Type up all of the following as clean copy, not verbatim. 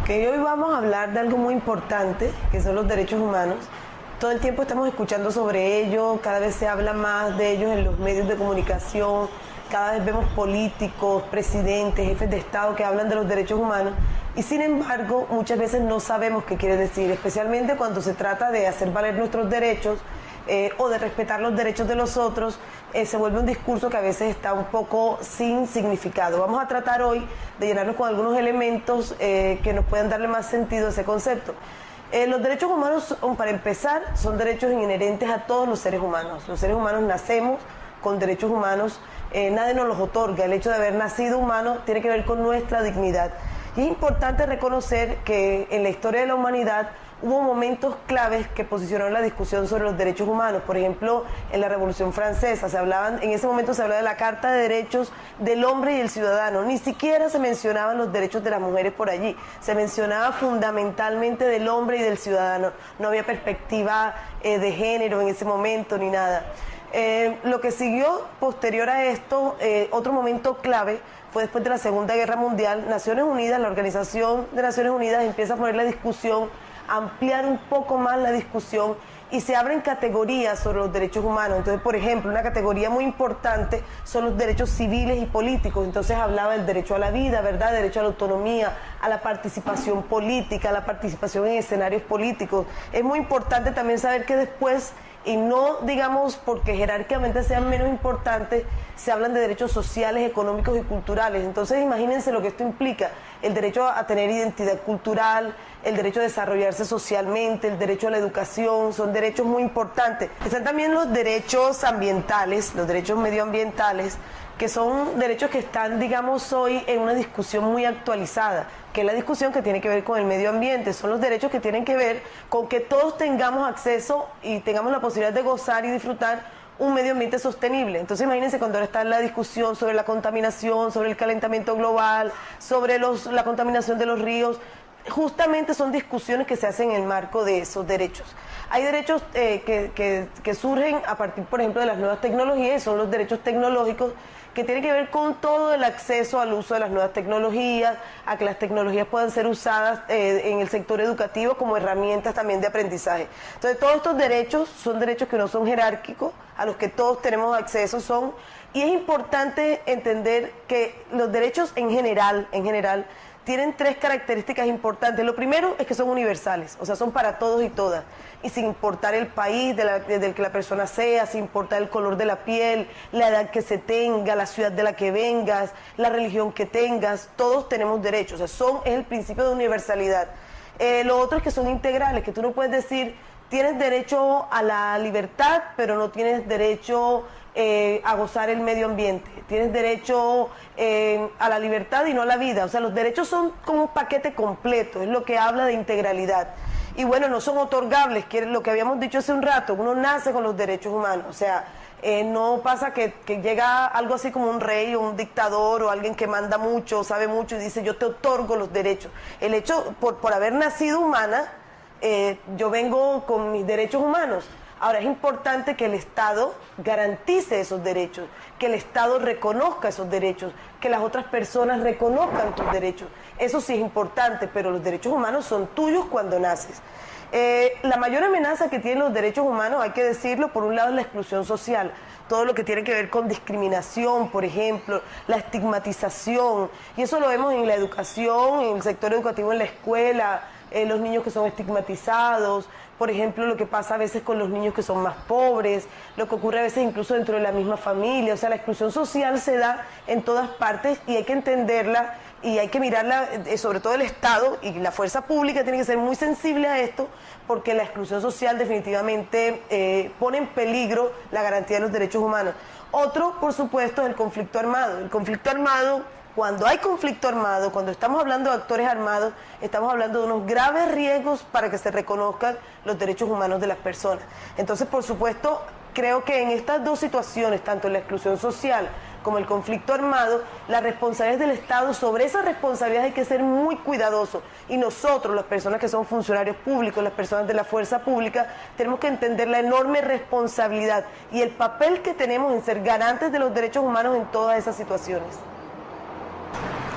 Que hoy vamos a hablar de algo muy importante, que son los derechos humanos. Todo el tiempo estamos escuchando sobre ello, cada vez se habla más de ellos en los medios de comunicación, cada vez vemos políticos, presidentes, jefes de Estado que hablan de los derechos humanos y sin embargo muchas veces no sabemos qué quiere decir, especialmente cuando se trata de hacer valer nuestros derechos o de respetar los derechos de los otros. Se vuelve un discurso que a veces está un poco sin significado. Vamos a tratar hoy de llenarnos con algunos elementos que nos puedan darle más sentido a ese concepto. Los derechos humanos, para empezar, son derechos inherentes a todos los seres humanos. Los seres humanos nacemos con derechos humanos, nadie nos los otorga. El hecho de haber nacido humano tiene que ver con nuestra dignidad. Y es importante reconocer que en la historia de la humanidad hubo momentos claves que posicionaron la discusión sobre los derechos humanos. Por ejemplo, en la Revolución Francesa en ese momento se hablaba de la Carta de Derechos del Hombre y el Ciudadano. Ni siquiera se mencionaban los derechos de las mujeres por allí. Se mencionaba fundamentalmente del hombre y del ciudadano. No había perspectiva de género en ese momento ni nada. Lo que siguió posterior a esto, otro momento clave, fue después de la Segunda Guerra Mundial. Naciones Unidas, la Organización de Naciones Unidas, empieza a poner la discusión, ampliar un poco más la discusión y se abren categorías sobre los derechos humanos. Entonces, por ejemplo, una categoría muy importante son los derechos civiles y políticos. Entonces hablaba del derecho a la vida, ¿verdad? Derecho a la autonomía, a la participación política, a la participación en escenarios políticos. Es muy importante también saber que después, y no digamos porque jerárquicamente sean menos importantes, se hablan de derechos sociales, económicos y culturales. Entonces imagínense lo que esto implica: el derecho a tener identidad cultural, el derecho a desarrollarse socialmente, el derecho a la educación, son derechos muy importantes. Están también los derechos ambientales, los derechos medioambientales, que son derechos que están, digamos, hoy en una discusión muy actualizada, que es la discusión que tiene que ver con el medio ambiente. Son los derechos que tienen que ver con que todos tengamos acceso y tengamos la posibilidad de gozar y disfrutar un medio ambiente sostenible. Entonces imagínense cuando ahora está la discusión sobre la contaminación, sobre el calentamiento global, sobre la contaminación de los ríos. Justamente son discusiones que se hacen en el marco de esos derechos. Hay derechos que surgen a partir, por ejemplo, de las nuevas tecnologías, son los derechos tecnológicos, que tienen que ver con todo el acceso al uso de las nuevas tecnologías, a que las tecnologías puedan ser usadas en el sector educativo como herramientas también de aprendizaje. Entonces, todos estos derechos son derechos que no son jerárquicos, a los que todos tenemos acceso y es importante entender que los derechos en general, tienen tres características importantes. Lo primero es que son universales, o sea, son para todos y todas. Y sin importar el país del que la persona sea, sin importar el color de la piel, la edad que se tenga, la ciudad de la que vengas, la religión que tengas, todos tenemos derechos. O sea, es el principio de universalidad. Lo otro es que son integrales, que tú no puedes decir, tienes derecho a la libertad, pero no tienes derecho a gozar el medio ambiente. Tienes derecho a la libertad y no a la vida. O sea, los derechos son como un paquete completo, es lo que habla de integralidad. Y bueno, no son otorgables, que es lo que habíamos dicho hace un rato, uno nace con los derechos humanos. O sea, no pasa que llega algo así como un rey o un dictador o alguien que manda mucho, sabe mucho y dice yo te otorgo los derechos. El hecho, por haber nacido humana, yo vengo con mis derechos humanos. Ahora, es importante que el Estado garantice esos derechos, que el Estado reconozca esos derechos, que las otras personas reconozcan tus derechos. Eso sí es importante, pero los derechos humanos son tuyos cuando naces. La mayor amenaza que tienen los derechos humanos, hay que decirlo, por un lado es la exclusión social. Todo lo que tiene que ver con discriminación, por ejemplo, la estigmatización, y eso lo vemos en la educación, en el sector educativo, en la escuela, los niños que son estigmatizados, por ejemplo, lo que pasa a veces con los niños que son más pobres, lo que ocurre a veces incluso dentro de la misma familia. O sea, la exclusión social se da en todas partes y hay que entenderla y hay que mirarla, sobre todo el Estado y la fuerza pública tiene que ser muy sensible a esto, porque la exclusión social definitivamente pone en peligro la garantía de los derechos humanos. Otro, por supuesto, es el conflicto armado. El conflicto armado, cuando hay conflicto armado, cuando estamos hablando de actores armados, estamos hablando de unos graves riesgos para que se reconozcan los derechos humanos de las personas. Entonces, por supuesto, creo que en estas dos situaciones, tanto la exclusión social como el conflicto armado, la responsabilidad del Estado, sobre esa responsabilidad hay que ser muy cuidadosos. Y nosotros, las personas que son funcionarios públicos, las personas de la fuerza pública, tenemos que entender la enorme responsabilidad y el papel que tenemos en ser garantes de los derechos humanos en todas esas situaciones.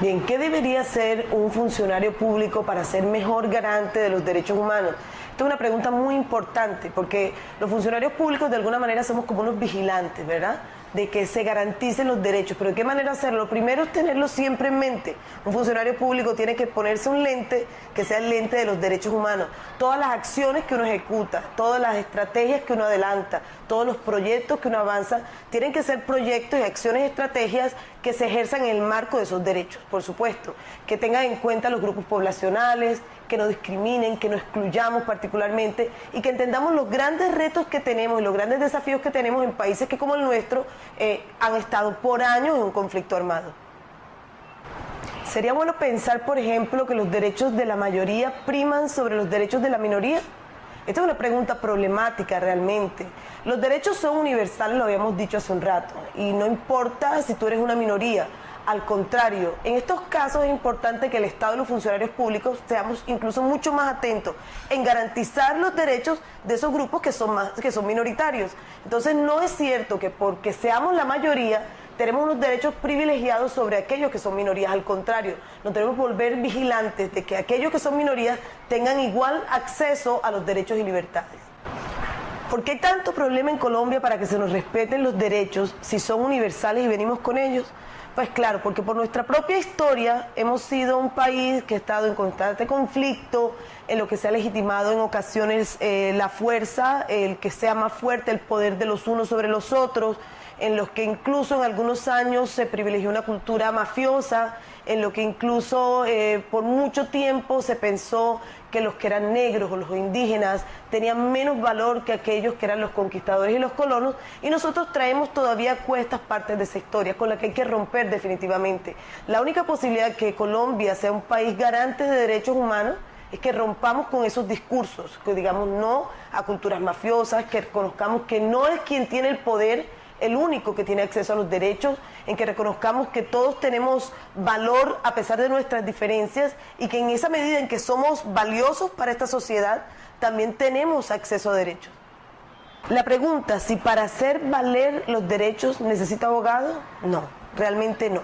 Bien, ¿qué debería hacer un funcionario público para ser mejor garante de los derechos humanos? Esta es una pregunta muy importante porque los funcionarios públicos de alguna manera somos como unos vigilantes, ¿verdad? De que se garanticen los derechos. ¿Pero de qué manera hacerlo? Lo primero es tenerlo siempre en mente. Un funcionario público tiene que ponerse un lente que sea el lente de los derechos humanos. Todas las acciones que uno ejecuta, todas las estrategias que uno adelanta, todos los proyectos que uno avanza, tienen que ser proyectos y acciones y estrategias que se ejerzan en el marco de esos derechos, por supuesto, que tengan en cuenta los grupos poblacionales, que no discriminen, que no excluyamos particularmente y que entendamos los grandes retos que tenemos y los grandes desafíos que tenemos en países que como el nuestro han estado por años en un conflicto armado. ¿Sería bueno pensar, por ejemplo, que los derechos de la mayoría priman sobre los derechos de la minoría? Esta es una pregunta problemática realmente. Los derechos son universales, lo habíamos dicho hace un rato, y no importa si tú eres una minoría. Al contrario, en estos casos es importante que el Estado y los funcionarios públicos seamos incluso mucho más atentos en garantizar los derechos de esos grupos que son minoritarios. Entonces no es cierto que porque seamos la mayoría tenemos unos derechos privilegiados sobre aquellos que son minorías. Al contrario, nos tenemos que volver vigilantes de que aquellos que son minorías tengan igual acceso a los derechos y libertades. ¿Por qué hay tanto problema en Colombia para que se nos respeten los derechos si son universales y venimos con ellos? Pues claro, porque por nuestra propia historia hemos sido un país que ha estado en constante conflicto, en lo que se ha legitimado en ocasiones la fuerza, el que sea más fuerte, el poder de los unos sobre los otros, en los que incluso en algunos años se privilegió una cultura mafiosa, en lo que incluso por mucho tiempo se pensó que los que eran negros o los indígenas tenían menos valor que aquellos que eran los conquistadores y los colonos, y nosotros traemos todavía cuestas partes de esa historia con la que hay que romper definitivamente. La única posibilidad de que Colombia sea un país garante de derechos humanos es que rompamos con esos discursos, que digamos no a culturas mafiosas, que reconozcamos que no es quien tiene el poder el único que tiene acceso a los derechos, en que reconozcamos que todos tenemos valor a pesar de nuestras diferencias y que en esa medida en que somos valiosos para esta sociedad, también tenemos acceso a derechos. La pregunta, si para hacer valer los derechos necesita abogado, no, realmente no.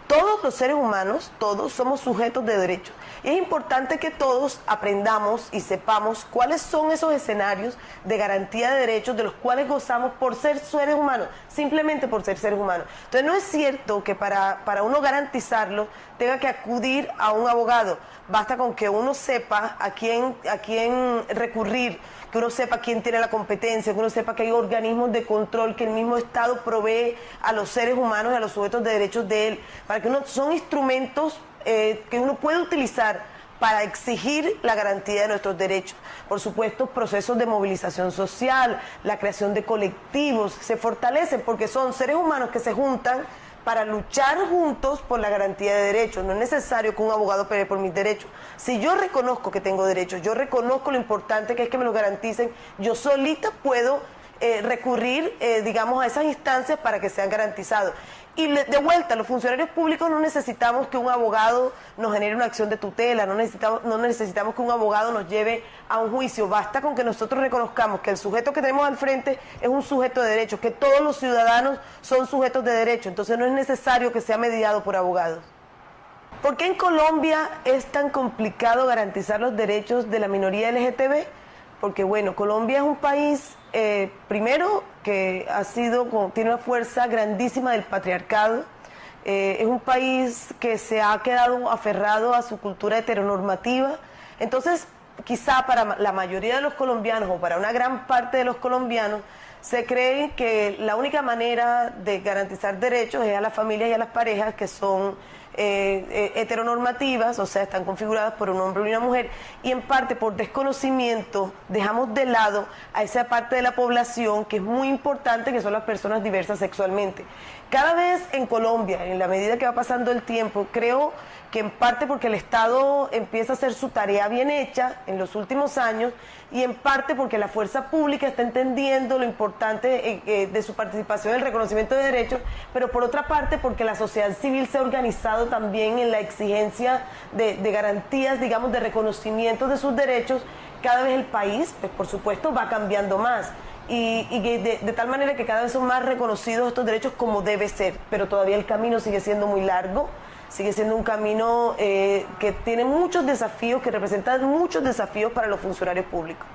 Todos los seres humanos, todos somos sujetos de derechos. Y es importante que todos aprendamos y sepamos cuáles son esos escenarios de garantía de derechos de los cuales gozamos por ser seres humanos, simplemente por ser seres humanos. Entonces no es cierto que para uno garantizarlo tenga que acudir a un abogado. Basta con que uno sepa a quién recurrir, que uno sepa quién tiene la competencia, que uno sepa que hay organismos de control que el mismo Estado provee a los seres humanos y a los sujetos de derechos de él, para que son instrumentos que uno puede utilizar para exigir la garantía de nuestros derechos. Por supuesto, procesos de movilización social, la creación de colectivos, se fortalecen porque son seres humanos que se juntan para luchar juntos por la garantía de derechos. No es necesario que un abogado pelee por mis derechos. Si yo reconozco que tengo derechos, yo reconozco lo importante que es que me los garanticen, yo solita puedo recurrir, digamos, a esas instancias para que sean garantizados. Y de vuelta, los funcionarios públicos no necesitamos que un abogado nos genere una acción de tutela, no necesitamos que un abogado nos lleve a un juicio. Basta con que nosotros reconozcamos que el sujeto que tenemos al frente es un sujeto de derechos, que todos los ciudadanos son sujetos de derechos. Entonces no es necesario que sea mediado por abogados. ¿Por qué en Colombia es tan complicado garantizar los derechos de la minoría LGTB? Porque bueno, Colombia es un país, primero, que tiene una fuerza grandísima del patriarcado, es un país que se ha quedado aferrado a su cultura heteronormativa. Entonces, quizá para la mayoría de los colombianos o para una gran parte de los colombianos, se cree que la única manera de garantizar derechos es a las familias y a las parejas que son heteronormativas, o sea, están configuradas por un hombre y una mujer, y en parte por desconocimiento dejamos de lado a esa parte de la población que es muy importante, que son las personas diversas sexualmente. Cada vez en Colombia, en la medida que va pasando el tiempo, creo que en parte porque el Estado empieza a hacer su tarea bien hecha en los últimos años, y en parte porque la fuerza pública está entendiendo lo importante de su participación en el reconocimiento de derechos, pero por otra parte porque la sociedad civil se ha organizado también en la exigencia de garantías, digamos, de reconocimiento de sus derechos. Cada vez el país, pues, por supuesto, va cambiando más. Y de tal manera que cada vez son más reconocidos estos derechos como debe ser, pero todavía el camino sigue siendo muy largo. sigue siendo un camino que tiene muchos desafíos, que representan muchos desafíos para los funcionarios públicos.